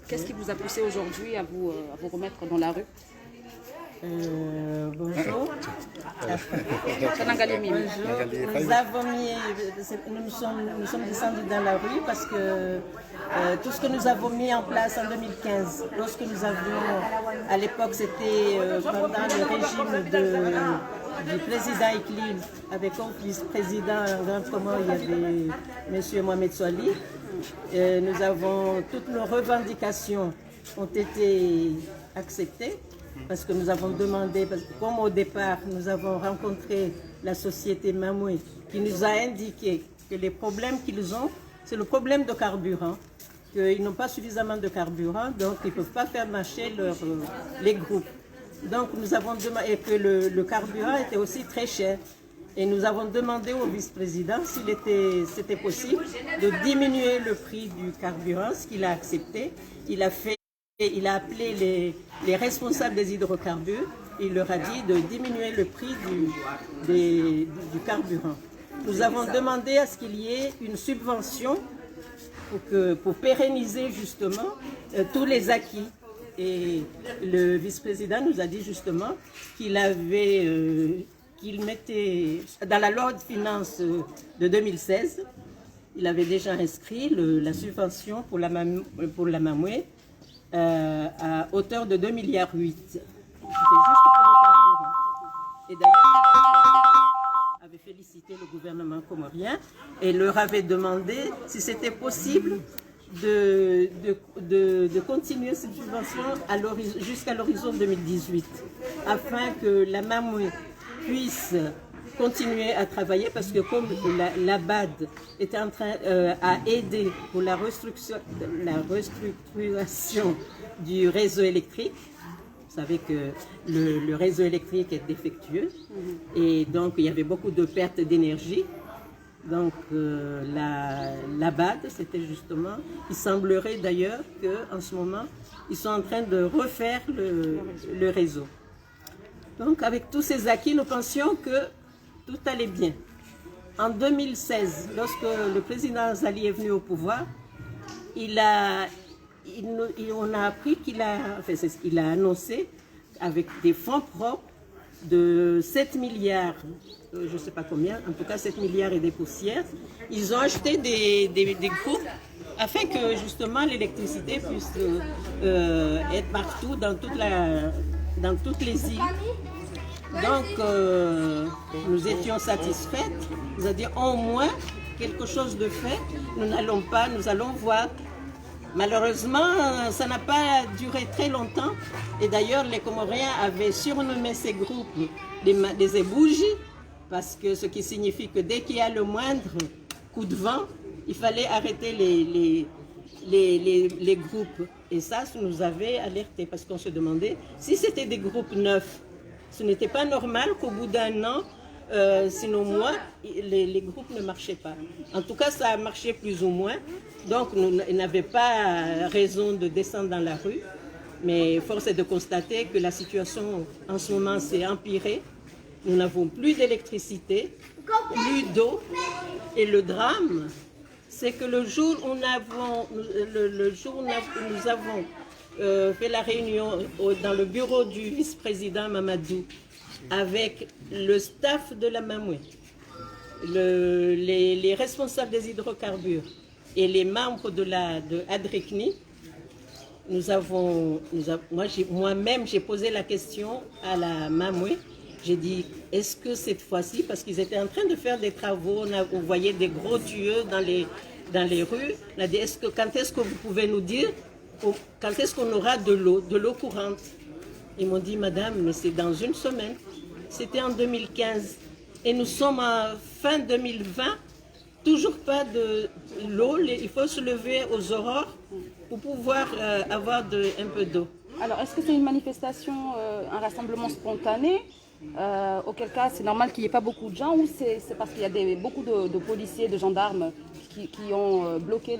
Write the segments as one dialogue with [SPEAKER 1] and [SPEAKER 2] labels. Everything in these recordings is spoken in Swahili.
[SPEAKER 1] Qu'est-ce qui vous a poussé aujourd'hui à vous remettre dans la rue?
[SPEAKER 2] Bonjour. Nous sommes descendus dans la rue parce que tout ce que nous avons mis en place en 2015, lorsque nous avions, à l'époque c'était pendant le régime du président Iklil, avec comme vice-président en grand commun, il y avait M. Mohamed Soali. Toutes nos revendications ont été acceptées. Parce que nous avons demandé, parce que comme au départ, nous avons rencontré la société Mamoué qui nous a indiqué que les problèmes qu'ils ont, c'est le problème de carburant, qu'ils n'ont pas suffisamment de carburant, donc ils ne peuvent pas faire marcher les groupes. Donc nous avons demandé, et que le carburant était aussi très cher. Et nous avons demandé au vice-président s'il c'était possible de diminuer le prix du carburant, ce qu'il a accepté. Il a appelé les responsables des hydrocarbures, il leur a dit de diminuer le prix du carburant. Nous avons demandé à ce qu'il y ait une subvention pour pérenniser justement tous les acquis. Et le vice-président nous a dit justement qu'il mettait dans la loi de finances de 2016, il avait déjà inscrit la subvention pour la Mamoué à hauteur de 2,8 milliards. C'était juste pour le carburant. Et d'ailleurs, avait félicité le gouvernement comorien et leur avait demandé si c'était possible de continuer cette subvention jusqu'à l'horizon 2018, afin que la Mamoué puisse continuer à travailler, parce que comme la BAD était en train à aider pour la restructuration du réseau électrique. Vous savez que le réseau électrique est défectueux et donc il y avait beaucoup de pertes d'énergie. Donc la BAD, c'était justement, il semblerait d'ailleurs qu'en ce moment, ils sont en train de refaire le réseau. Donc avec tous ces acquis, nous pensions que tout allait bien. En 2016, lorsque le président Zali est venu au pouvoir, on a appris qu'il a annoncé avec des fonds propres de 7 milliards, je ne sais pas combien, en tout cas 7 milliards et des poussières. Ils ont acheté des groupes afin que justement l'électricité puisse être partout dans toutes les îles. Donc, nous étions satisfaites. Nous avons dit au moins quelque chose de fait. Nous allons voir. Malheureusement, ça n'a pas duré très longtemps. Et d'ailleurs, les Comoriens avaient surnommé ces groupes des ébougies, parce que ce qui signifie que dès qu'il y a le moindre coup de vent, il fallait arrêter les groupes. Et ça nous avait alertés, parce qu'on se demandait si c'était des groupes neufs. Ce n'était pas normal qu'au bout d'un an, sinon mois, les groupes ne marchaient pas. En tout cas, ça a marché plus ou moins. Donc, ils n'avaient pas raison de descendre dans la rue. Mais force est de constater que la situation en ce moment s'est empirée. Nous n'avons plus d'électricité, plus d'eau. Et le drame, c'est que le jour où nous avons fait la réunion dans le bureau du vice-président Mamadou avec le staff de la Mamoué, les responsables des hydrocarbures et les membres de Adrekni, moi-même j'ai posé la question à la Mamoué. J'ai dit, est-ce que cette fois-ci, parce qu'ils étaient en train de faire des travaux, on voyait des gros tuyaux dans les rues, on a dit, quand est-ce que vous pouvez nous dire quand est-ce qu'on aura de l'eau courante? Ils m'ont dit, madame, mais c'est dans une semaine. C'était en 2015. Et nous sommes en fin 2020, toujours pas de l'eau. Il faut se lever aux aurores pour pouvoir avoir un peu d'eau.
[SPEAKER 1] Alors, est-ce que c'est une manifestation, un rassemblement spontané, auquel cas c'est normal qu'il n'y ait pas beaucoup de gens, ou c'est parce qu'il y a beaucoup de policiers, de gendarmes qui ont bloqué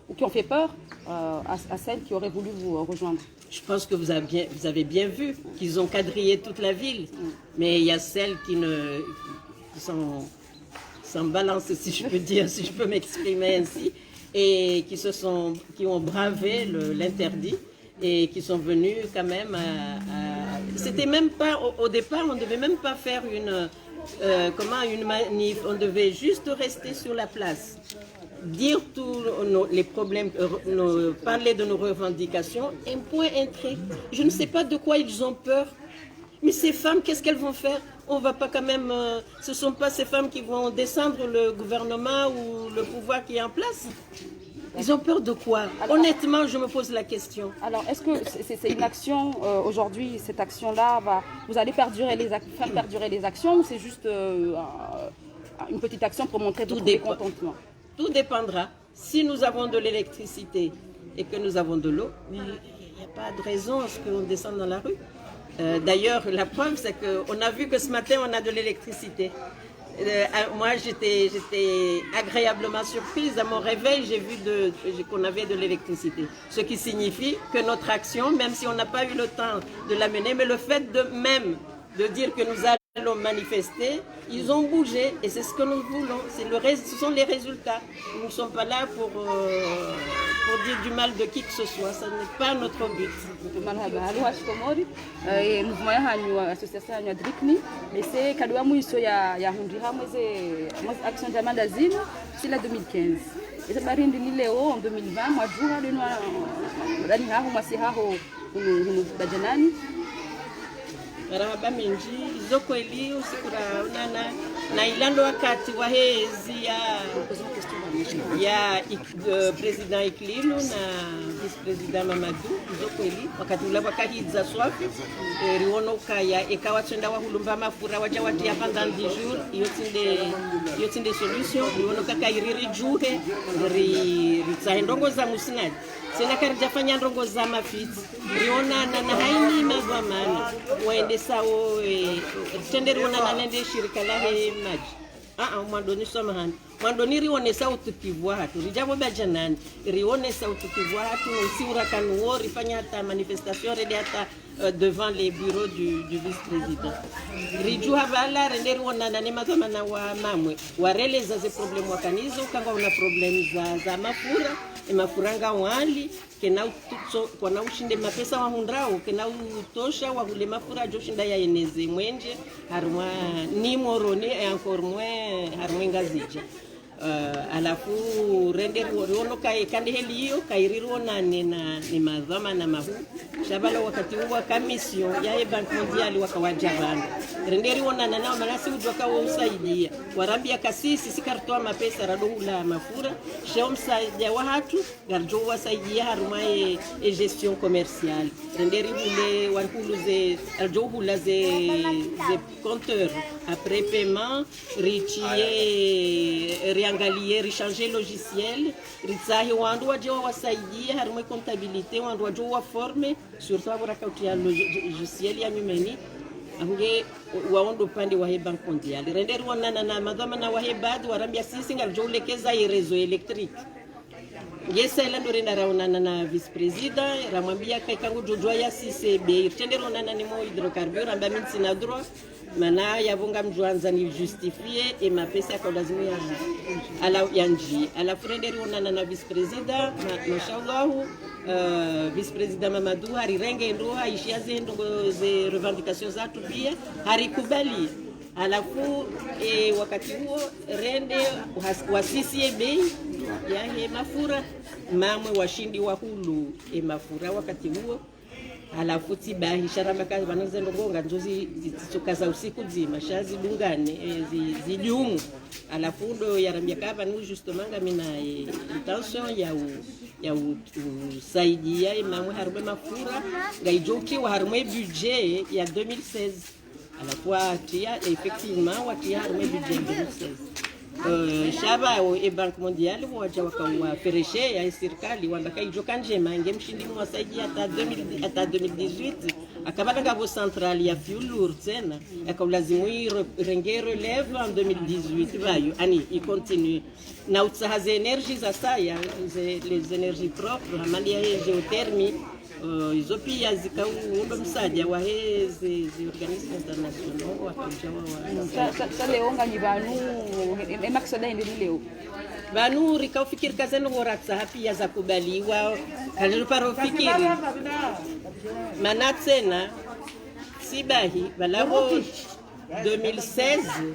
[SPEAKER 1] ou qui ont fait peur à celles qui auraient voulu vous rejoindre?
[SPEAKER 2] Je pense que vous avez bien vu qu'ils ont quadrillé toute la ville, mais il y a celles qui sont sans balance, si je peux dire, si je peux m'exprimer ainsi. et qui ont bravé l'interdit et qui sont venus quand même c'était même pas, au départ, on ne devait même pas faire une manif, on devait juste rester sur la place, dire tous les problèmes, parler de nos revendications, un point, un trait. Je ne sais pas de quoi ils ont peur, mais ces femmes, qu'est-ce qu'elles vont faire? On va pas quand même, ce ne sont pas ces femmes qui vont descendre le gouvernement ou le pouvoir qui est en place. Ils ont peur de quoi? Alors, honnêtement, je me pose la question.
[SPEAKER 1] Alors, est-ce que c'est une action, aujourd'hui, cette action-là, vous allez faire perdurer les actions ou c'est juste une petite action pour montrer votre mécontentement?
[SPEAKER 2] Tout dépendra. Si nous avons de l'électricité et que nous avons de l'eau, mais il n'y a pas de raison à ce qu'on descende dans la rue. D'ailleurs, la preuve, c'est qu'on a vu que ce matin, on a de l'électricité. Moi, j'étais agréablement surprise. À mon réveil, j'ai vu qu'on avait de l'électricité. Ce qui signifie que notre action, même si on n'a pas eu le temps de la mener, mais le fait de dire que nous allons manifester, ils ont bougé et c'est ce que nous voulons. Ce sont les résultats. Nous ne sommes pas là pour dire du mal de qui que ce soit. Ce n'est pas notre but.
[SPEAKER 1] Mouvement yanyu association yanyu adrikni ese kadwa mwiso ya hundi hamwe ze action jamanda zinu sila 2015 ese barindi ni leo en 2020 mwajuha lino ndani haho mwasi haho hunu bajanani
[SPEAKER 2] marahaba minji izo kweli usikura unana na ilando wakati wa hezi ya president Iklilu na vice president Mamadou izo kweli wakati ula wakahidza swafi riono kaya ekawa twenda wahulumba mafura waja watia pendant 10 jours iyo tinde solution riono kaka iriri juhe ritsahendongo za musinadi sena karijafanya ndongo za mafiti rionana na haini mazwamana waende sawo tende rionana nende shirika la maji mwandoni somahani mwandoni rionesa utukivwa hatu rijabo bajanani rionesa utukivwa hatu usiura kanuo rifanya hata manifestation rede hata devant les bureaux du vice-président riju habala rende rionana ne mazwamana wa mamwe wareleza ze problem wakanizo kanga una problem za mafura emafuranga wali kena kwana ushinde mapesa wa hundrao kena utosha wa hule mafura joshinda ya eneze mwenje harumwa ni moroni et encore moins harumwa ngazija alafu rende riono kai kandi heliyo kairiro ni mazama na mahu shabala wakati huwa commission ya Bank Mondiale wakawajabana rende riona nao manasi udwaka wa usaidia warambia kasisi sikartoa mapesa radohula mafura shomsaidia wa hatu garjo wasaidia haruma e gestion commerciale rende ribule warhuluze arjohula ze compteur après paiement richie angalie richanger logiciel ritsahi wandu waje wasaidia harumwe comptabilité wandu waje wa forme surtout aburakautia logiciel ya nyumeni ange waondo pande wa Bank Mondiale renderi wanana na madhamana wa hebad warambia sisi ngaljo ulekeza irezo electrique yesa ila ndo renda raonana na vice president ramwambia kaikangu jojwa ya CCB tendero nana ni mo hydrocarbure amba mimi sina droit mana yavunga mjuanza ni justifier et ma pesa kwa lazima ya ala yanji ala frenderi onana na vice president mashallah vice president Mamadou harirenge ndo aishia zendo ze revendications za tubia harikubali alafu wakati huo rende wasisi bei ya mafura mamwe washindi wa hulu mafura wakati huo alafu tibahi sharamaka banazendo gonga njozi zitokaza usiku zima shazi dungane zijumu alafu ndo yarambia kaba ni justement mina intention ya usaidia imamwe harume mafura ngaijoki wa harume budget ya 2016 alafu atia effectivement watia harume budget 2016 shaba Bank Mondiale waja wakawa fereshe ya serikali wandaka ijoka njema ngemshindi mwasaidia hata 2018 akabana ngabo central ya fuel tena akalazimu renge relève en 2018 vayo ani i continue na utsahaze energie za saya les énergies propres amali ya géothermie hizo pia zikaomba msaada wa hizi organismes internationaux wakajawa
[SPEAKER 1] sale onga ni banu emaksada ndio leo
[SPEAKER 2] banu rikaufikiri kazeno ngoratsa pia za kubaliwa kalero paro fikiri mana tena sibahi balavo 2016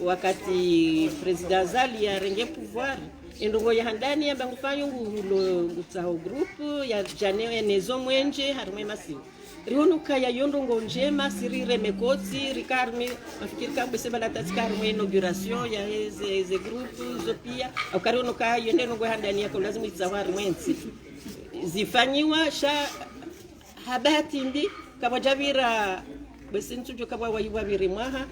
[SPEAKER 2] wakati president Zali arenge pouvoir indongo ya handani ya bangufanya ngulo ngutsaho group ya janeo enezo mwenje harumwe masimu rihonuka ya yondongo njema sirire mekoti rikarmi mafikiri kabwe sema latatika harumwe inauguration ya ze group zopia ukarihonuka yende ndongo handani yako lazima itsaho harumwe zifanyiwa sha habati ndi kabajabira bese ntujo kabwa wayibabire mwaha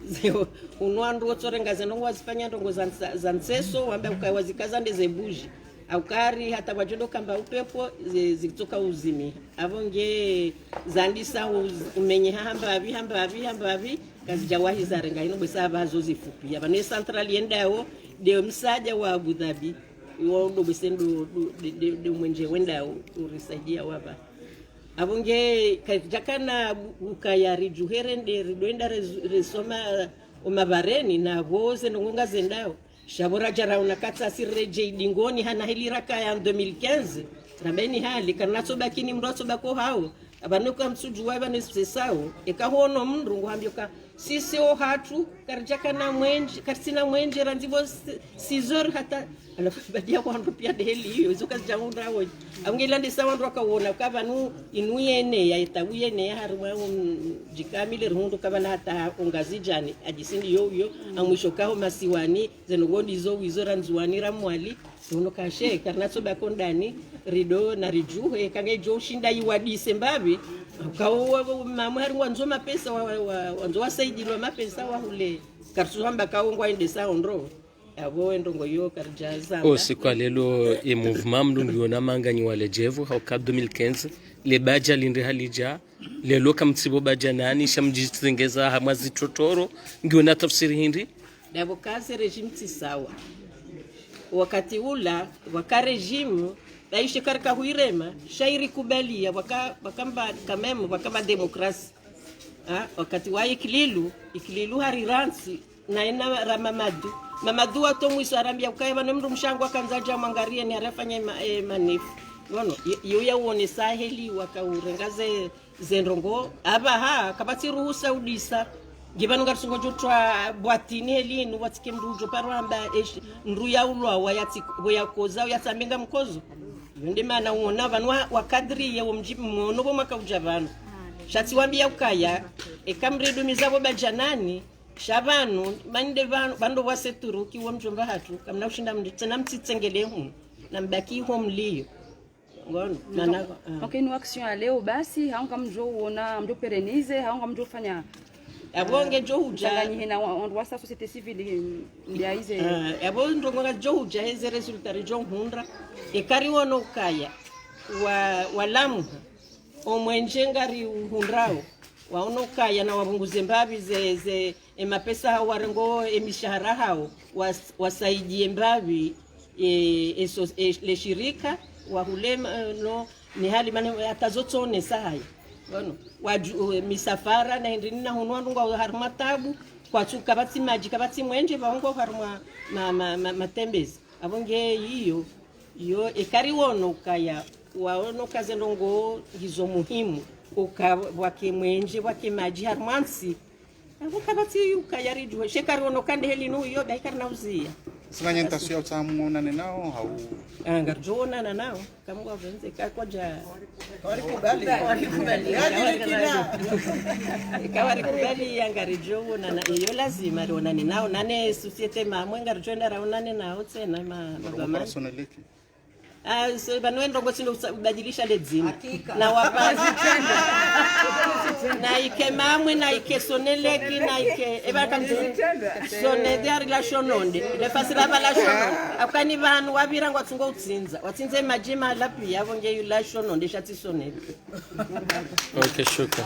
[SPEAKER 2] zeo unwandu otsorenga zenongo wazifanya ndongo za nseso wamba ukawazikaza ndeze buji aukari hata wajodo kamba upepo zikitoka uzimi avonge zandisa umenye hamba abi kazi jawahi za renga ino besa abazo zifupi abane central yendao de msaja wa Abu Dhabi wondo besendo de mwenje wendao urisaidia waba abonge jakana ukayari juherende ridoenda resoma umabareni na voze nonga zendao shabora jara unakata sireje dingoni hana hiliraka ya 2015 rabeni hali kanacho bakini mrocho bako hao abanuka msuju waba nesesao ekahono mndu ngwambyoka sisi o hatu karjakana mwenje karsina mwenje randivo sizor hata alafu badia kwa ndo pia deli hiyo hizo kazi jaunda wao angela ndisa wandu akaona kabanu inuyene ya itawiyene ya haruma jikamile rundu kabana hata ongazijani ajisindi yo amwisho kaho masiwani zenogondi zo wizora nzuwani ramwali uno kashe karnaso bakondani rido na rijuhe kange jo shinda yiwadise mbabi kawo mama hari wanzo mapesa wanzo wasaidilwa mapesa wa hule karsuhamba kaongwa indesa ondro abo ndongo yo karjaza
[SPEAKER 3] kwa lelo e mouvement mdu ndiona manganyi wale jevu au cap 2015 le baja linde halija lelo kamtsibo baja nani shamjitengeza hamwazi totoro ngiona tafsiri hindi
[SPEAKER 2] dabo kaze regime tisawa wakati ula waka regime daishi karika huirema shairi kubalia wakamba kamemu wakamba demokrasi wakati wa ikililu hariransi na ina Mamadu wato mwiso arambia ukaya bano mndu mshangu akanzaja mwangarie ni arafanya manifu ngono yoya uone saheli wakaurengaze zendrongo abaha kabati ruhusa udisa gibanu garsungo jotwa bwatini helinu watike mrujo parwamba nru ya ulwa wayati boyakoza yatamenga mkozo ndi mana uona banu wakadri ya mjibu mwono bo makauja shati wambia ukaya ekamredo mizabo bajanani shabanu bande bando waseturu kiwa mjomba hatu kamna ushinda mtena mtsitsengele hu na mbaki home liyo ngono nana
[SPEAKER 1] okay no action leo basi haonga mjo uona mjo perenize haonga mjo fanya
[SPEAKER 2] abonge jo huja
[SPEAKER 1] ngani na ondwa sa société civile ndiaize
[SPEAKER 2] abo ndonga jo huja heze resultat jo hundra ekari wono kaya walamu omwenjengari hundrao waonoka yana wabunguze mbabi ze mapesa warengo emishahara hao wasaidie mbabi le shirika wahule no ni hali mane atazotone sahi ngono misafara na ndini na hunwa ndunga haruma tabu kwa chuka batsi maji kabati mwenje baongo haruma matembezi abonge hiyo ekari wono kaya waonoka zendongo hizo muhimu wake mwenje wake maji harmansi ukabati ukayarijwe shekari wono kande helinu yo daikar nauzia
[SPEAKER 4] singanya ntasio tsamuona nenao hau
[SPEAKER 2] angarjona na nao kamwa venze kakoja
[SPEAKER 5] Warikubali
[SPEAKER 2] kawarikubali yangarijona na iyo lazima rona nenao nane societe mamwe ngarjona raonane nao tena mabama
[SPEAKER 4] personality
[SPEAKER 2] so banwendo ngotsindo ubadilisha ledzina na wapazi tena na ikemamwe na ikesoneleki na ike ebakamzi sone their relation onde le fasila relation akani vanhu wabira ngwatsungo utsinza watsinze majima lapi yavo nge relation onde shatisonele
[SPEAKER 3] okay shuka